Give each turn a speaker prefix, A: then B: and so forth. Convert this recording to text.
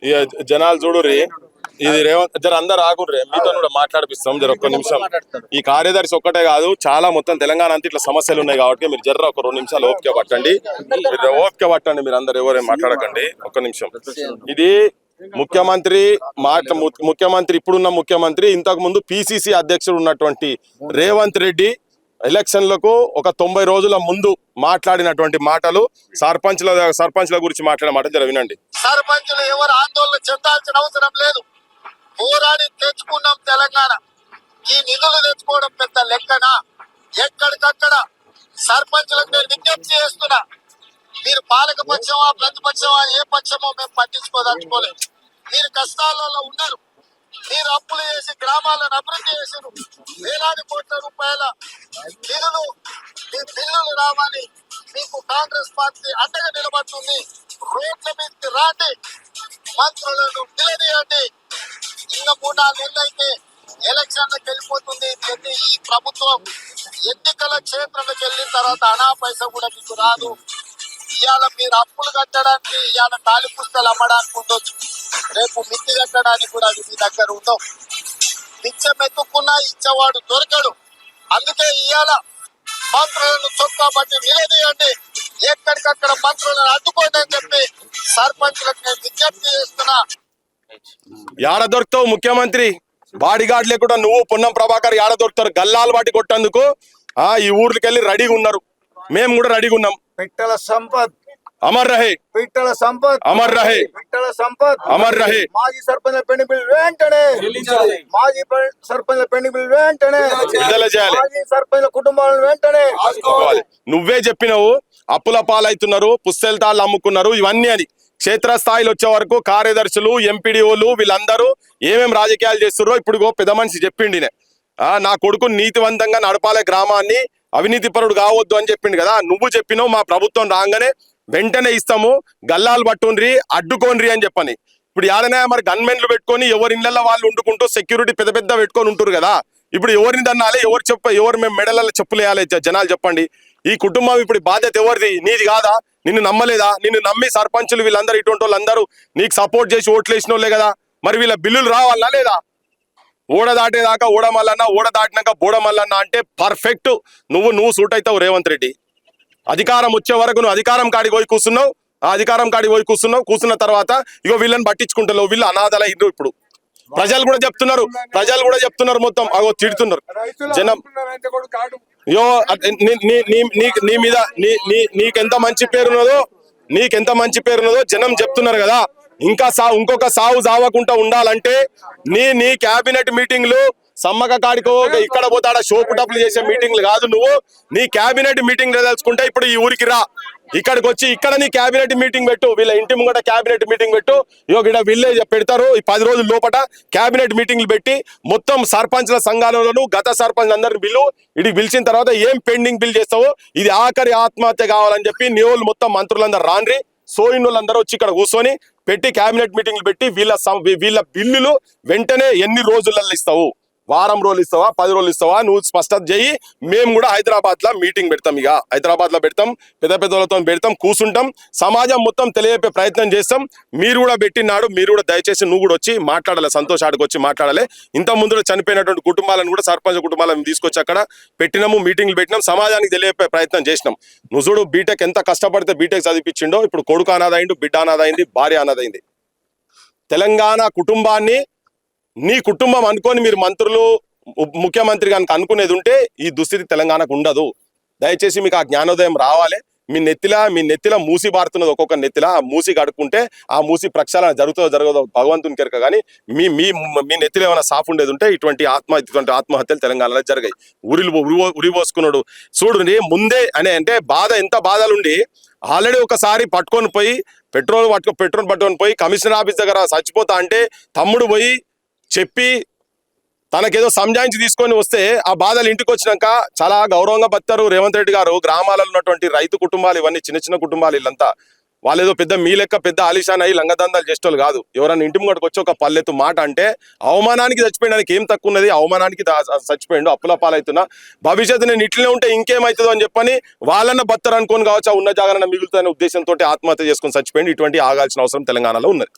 A: ఇక జనాలు చూడుర్రి, ఇది రేవంత్ జర అందరు ఆగుర్రే, మీతో కూడా మాట్లాడిపిస్తాం జర ఒక్క నిమిషం. ఈ కార్యదర్శి ఒక్కటే కాదు, చాలా మొత్తం తెలంగాణ అంతా ఇట్లా సమస్యలు ఉన్నాయి కాబట్టి మీరు జర్ర ఒక 2 నిమిషాలు ఓపిక పట్టండి, మీరు అందరు ఎవరేం మాట్లాడకండి, ఒక్క నిమిషం. ఇది ముఖ్యమంత్రి ఇప్పుడున్న ముఖ్యమంత్రి, ఇంతకు ముందు పిసిసి అధ్యక్షుడు ఉన్నటువంటి రేవంత్ రెడ్డి ఎలక్షన్లకు ఒక 90 రోజుల ముందు మాట్లాడినటువంటి మాటలు, సర్పంచ్ల గురించి మాట్లాడే మాట జర వినండి.
B: సర్పంచ్లు ఎవరు ఆందోళన చెందాల్సిన అవసరం లేదు, పోరాడి తెచ్చుకున్నాం తెలంగాణ. ఈ నిధులు తెచ్చుకోవడం పెద్ద లెక్కన? ఎక్కడికక్కడ సర్పంచ్లకు నేను విజ్ఞప్తి చేస్తున్నా, మీరు పాలక పక్షమా ప్రతిపక్షమా ఏ పక్షమో మేము పట్టించుకోదలుచుకోలేదు. మీరు కష్టాలలో ఉన్నారు, మీరు అప్పులు చేసి గ్రామాలను అభివృద్ధి చేసారు, వేలాది కోట్ల రూపాయల నిధులు మీ బిల్లులు రావాలి. మీకు కాంగ్రెస్ పార్టీ అండగా నిలబడుతుంది. రోడ్ల మీదకి రాండి, మంత్రులను నిలదీయండి. ఇంకా 3-4 నెలలు అయితే ఎలక్షన్లకు వెళ్ళిపోతుంది. ఈ ప్రభుత్వం ఎన్నికల క్షేత్రంలోకి వెళ్ళిన తర్వాత అనా పైసా కూడా మీకు రాదు. ఇవాళ మీరు అప్పులు కట్టడానికి, ఇవాళ తాలి పుస్తకాలు అమ్మడానికి ఉండొచ్చు, రేపు మిత్తి కట్టడానికి కూడా అవి మీ దగ్గర ఉండవు. పిచ్చం ఎత్తుకున్నా ఇచ్చేవాడు దొరకడు. అందుకే ఇవాళ మంత్రులను చొక్కా బట్టి నిలదీయండి, ఎక్కడికక్కడ మంత్రులను అడ్డుకోండి అని చెప్పి సర్పంచ్లకు నేను విజ్ఞప్తి చేస్తున్నా.
A: యాడ దొరుకుతావు ముఖ్యమంత్రి? బాడీ గార్డ్ లేకుండా నువ్వు పొన్నం ప్రభాకర్ యాడ దొరుకుతారు? గల్లాలు బాటి కొట్టేందుకు ఈ ఊర్లకి వెళ్ళి రెడీగా ఉన్నారు, మేము కూడా రెడీగా ఉన్నాం.
B: పిట్టల సంపత్
A: అమర్ రహే,
B: పిట్టల సంపత్
A: అమర్ రహే,
B: పిట్టల సంపత్
A: అమర్ రహే.
B: మాజీ సర్పంచ్ పెండింగ్ బిల్ వెంటనే, మాజీ సర్పంచ్ పెండింగ్ బిల్ వెంటనే
A: విడుదల చేయాలి,
B: మాజీ సర్పంచ్ కుటుంబాలను వెంటనే.
A: నువ్వే చెప్పినావు అప్పుల పాలవుతున్నారు, పుస్తెలతాళ్ళు అమ్ముకున్నారు ఇవన్నీ అని. క్షేత్రస్థాయిలో వచ్చే వరకు కార్యదర్శులు, ఎంపీడీఓలు వీళ్ళందరూ ఏమేమి రాజకీయాలు చేస్తున్నారో ఇప్పుడు పెద్ద మనిషి చెప్పిండినే. నా కొడుకు నీతివంతంగా నడపాలే గ్రామాన్ని, అవినీతి పరుడు కావద్దు అని చెప్పిండు కదా. నువ్వు చెప్పినావు మా ప్రభుత్వం రాగానే వెంటనే ఇస్తాము, గల్లాలు పట్టుండ్రి, అడ్డుకోండ్రి అని చెప్పని. ఇప్పుడు ఏడనే మరి గన్మెన్లు పెట్టుకొని ఎవరి ఇళ్లలో వాళ్ళు వండుకుంటూ సెక్యూరిటీ పెద్ద పెద్ద పెట్టుకొని ఉంటారు కదా. ఇప్పుడు ఎవరిని దన్నాలి, ఎవరు మేము మెడలలో చెప్పులేయాలి? జనాలు చెప్పండి. ఈ కుటుంబం ఇప్పుడు బాధ్యత ఎవరిది? నీది కాదా? నిన్ను నమ్మలేదా? నిన్ను నమ్మి సర్పంచులు వీళ్ళందరూ ఇటువంటి వాళ్ళందరూ నీకు సపోర్ట్ చేసి ఓట్లు వేసిన వాళ్ళే కదా. మరి వీళ్ళ బిల్లులు రావాలా లేదా? ఓడ దాటేదాకా ఓడమల్లన్నా, ఓడ దాటినాక బోడమల్లన్నా అంటే పర్ఫెక్ట్ నువ్వు సూట్ అవుతావు రేవంత్ రెడ్డి. అధికారం వచ్చే వరకు నువ్వు అధికారం కాడికి పోయి కూర్చున్నావు, ఆ అధికారం కాడికి పోయి కూర్చున్న తర్వాత ఇగో వీళ్ళని పట్టించుకుంటావు. వీళ్ళు అనాథల ఇల్లు. ఇప్పుడు ప్రజలు కూడా చెప్తున్నారు మొత్తం అగో తిడుతున్నారు జనం. యో నీ మీద నీకెంత మంచి పేరున్నదో జనం చెప్తున్నారు కదా. ఇంకొక సావు సావకుండా ఉండాలంటే నీ క్యాబినెట్ మీటింగ్లు సమ్మక కాడికో ఇక్కడ పోతాడ షోపుటప్లు చేసే మీటింగ్లు కాదు. నువ్వు నీ క్యాబినెట్ మీటింగ్ తెలుసుకుంటే ఇప్పుడు ఈ ఊరికి రా, ఇక్కడికి వచ్చి ఇక్కడ నీ క్యాబినెట్ మీటింగ్ పెట్టు, వీళ్ళ ఇంటి ముంగట క్యాబినెట్ మీటింగ్ పెట్టు. ఇక్కడ విలేజ్ పెడతారు, ఈ 10 రోజుల లోపల క్యాబినెట్ మీటింగ్లు పెట్టి మొత్తం సర్పంచ్ల సంఘాలను గత సర్పంచ్ అందరిని ఇడికి పిలిచిన తర్వాత ఏం పెండింగ్ బిల్ చేస్తావో, ఇది ఆఖరి ఆత్మహత్య కావాలని చెప్పి నీ వాళ్ళు మొత్తం మంత్రులందరూ రాండ్రి, సోయిన్ వాళ్ళందరూ వచ్చి ఇక్కడ కూర్చొని పెట్టి క్యాబినెట్ మీటింగ్లు పెట్టి వీళ్ళ బిల్లులు వెంటనే ఎన్ని రోజులలో ఇస్తావు? వారం రోజులు ఇస్తావా, 10 రోజులు ఇస్తావా? నువ్వు స్పష్టత చేయి. మేము కూడా హైదరాబాద్ లో మీటింగ్ పెడతాం, ఇక హైదరాబాద్ లో పెడతాం, పెద్దలతో పెడతాం, కూర్చుంటాం, సమాజం మొత్తం తెలియపే ప్రయత్నం చేస్తాం. మీరు కూడా పెట్టినాడు, మీరు కూడా దయచేసి నువ్వు కూడా వచ్చి మాట్లాడాలి, సంతోష్ ఆడికి వచ్చి మాట్లాడాలి. ఇంత ముందు చనిపోయినటువంటి కుటుంబాలను కూడా సర్పంచ్ కుటుంబాలను తీసుకొచ్చి అక్కడ పెట్టినాము, మీటింగ్లు పెట్టినాం, సమాజానికి తెలియపే ప్రయత్నం చేసినాం. నువ్వు చూడు బీటెక్ ఎంత కష్టపడితే బీటెక్ చదివిపించిండో. ఇప్పుడు కొడుకు అనాథైండు, బిడ్డ అనాథైంది, భార్య అనాథైంది. తెలంగాణ కుటుంబాన్ని నీ కుటుంబం అనుకొని మీరు మంత్రులు, ముఖ్యమంత్రి కనుక అనుకునేది ఉంటే ఈ దుస్థితి తెలంగాణకు ఉండదు. దయచేసి మీకు ఆ జ్ఞానోదయం రావాలి. మీ నెత్తిలా మూసి బారుతున్నది, ఒక్కొక్క నెత్తిలా ఆ మూసి కడుక్కుంటే ఆ మూసి ప్రక్షాళన జరగదో భగవంతుని కెరక. కానీ మీ నెత్తిలో ఏమైనా సాఫ్ ఉండేది ఉంటే ఇటువంటి ఆత్మహత్యలు తెలంగాణలో జరిగాయి. ఉరి పోసుకున్నాడు చూడు ముందే అంటే బాధ, ఎంత బాధలుండి ఆల్రెడీ ఒకసారి పట్టుకొని పోయి పెట్రోల్ పట్టుకొని పోయి కమిషనర్ ఆఫీస్ దగ్గర చచ్చిపోతా అంటే తమ్ముడు పోయి చెప్పి తనకేదో సంజాయించి తీసుకొని వస్తే ఆ బాధలు ఇంటికి వచ్చినాక చాలా గౌరవంగా బతారు రేవంత్ రెడ్డి గారు. గ్రామాలలో ఉన్నటువంటి రైతు కుటుంబాలు, ఇవన్నీ చిన్న కుటుంబాలు, వీళ్ళంతా వాళ్ళేదో పెద్ద మీ లెక్క పెద్ద ఆలిషాన్ అయ్యి లంగదందాలు చేసేవాళ్ళు కాదు. ఎవరన్నా ఇంటి ముంగడికి వచ్చి ఒక పల్లెత్తు మాట అంటే అవమానానికి చచ్చిపోయినానికి ఏం తక్కువ ఉన్నది? అవమానానికి చచ్చిపోయిండు, అప్పుల పాలవుతున్నా, భవిష్యత్తు నేను ఇట్లనే ఉంటే ఇంకేమవుతుందో అని చెప్పని వాళ్ళన్న బత్తరు అనుకోని కావచ్చు, ఉన్న జాగరణ మిగులుతున్న ఉద్దేశంతో ఆత్మహత్య చేసుకొని చచ్చిపోయింది. ఇటువంటి ఆగాల్సిన అవసరం తెలంగాణలో ఉన్నది.